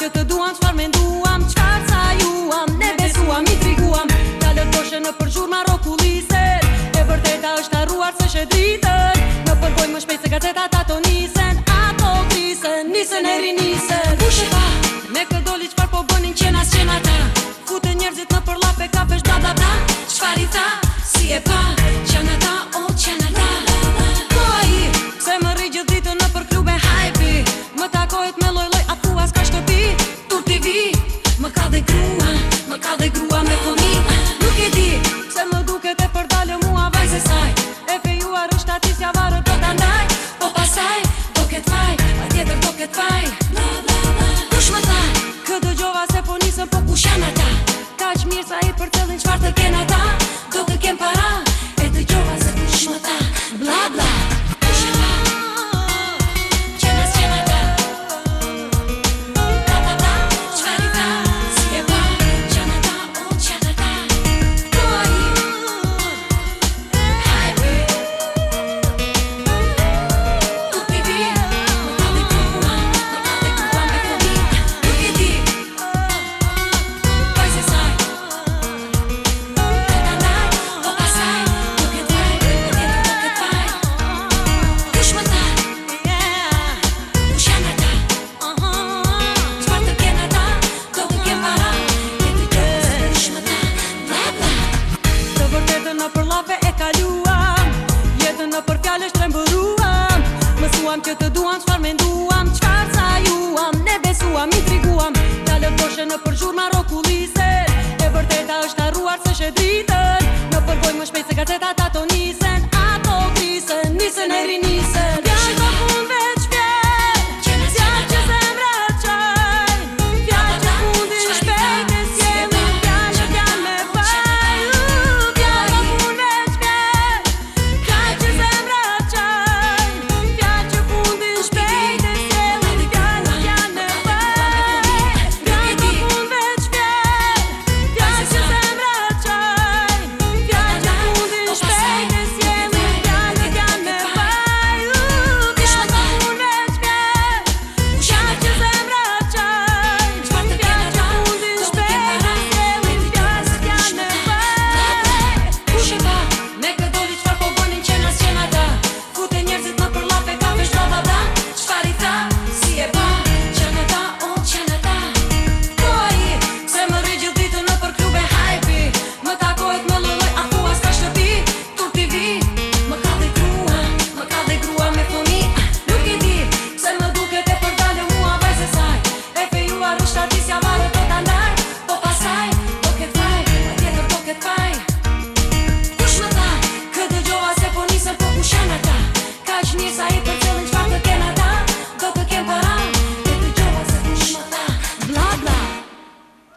që të duam, çfarë menduam, çfarë sa juam, ne besuam, i triguam. Talët boshe në përgjur marokullisen, e vërteta është harruar se she dritën. Në përgoj më shpejt se gazetat ato nisen, nisen e rinisen. Kushe pa, me kërdoli qfar po bënin qenas qenata, fute njerëzit në përlape kafesh bla bla bla. Qfar i tha, si e pa, qenata o qenata. Po a i, se më rri gjithë ditën në për klube hajpi, më takohet me loj loj, a thua s'ka shtëpi. Tur TV, më ka dhe grua me fëmi. Nuk e di, se më duket e përdalë mua vajze saj, e fejuar është atisja varë do t'andaj. Po pasaj, do ket vaj, a tjetër do ket vaj. Kush më tha, kë dëgjova se po nisën, po kush janë ata? Kaq mirë sa i përcëllin qfar të ken ata, do të ken para, e dëgjova se kush më tha, bla bla. Kush e tha, qenas qenata, bla bla bla. Qfar i tha, si e pa, qenata o qenata. Po a i, hajpi, tu pivi, më ka dhe grua me fëmi. Nuk e di, vajze saj, do t'andaj, po pasaj, do ket vaj, e tjetër do ket vaj. Kush më tha, kush janë ata? Qfar të ken ata, do të ken para, e dëgjova se kush më tha, bla bla. Të vërtetën në përllape e kaluam, jetën në për fjallë shtrembëruam. Mësuam që të duam, qfar menduam, qfar sa juam, ne besuam, i triguam. Talët boshe në përgjur marokullisen, e vërteta është harruar se she dritën. Në përgoj më shpejt se gazetat ato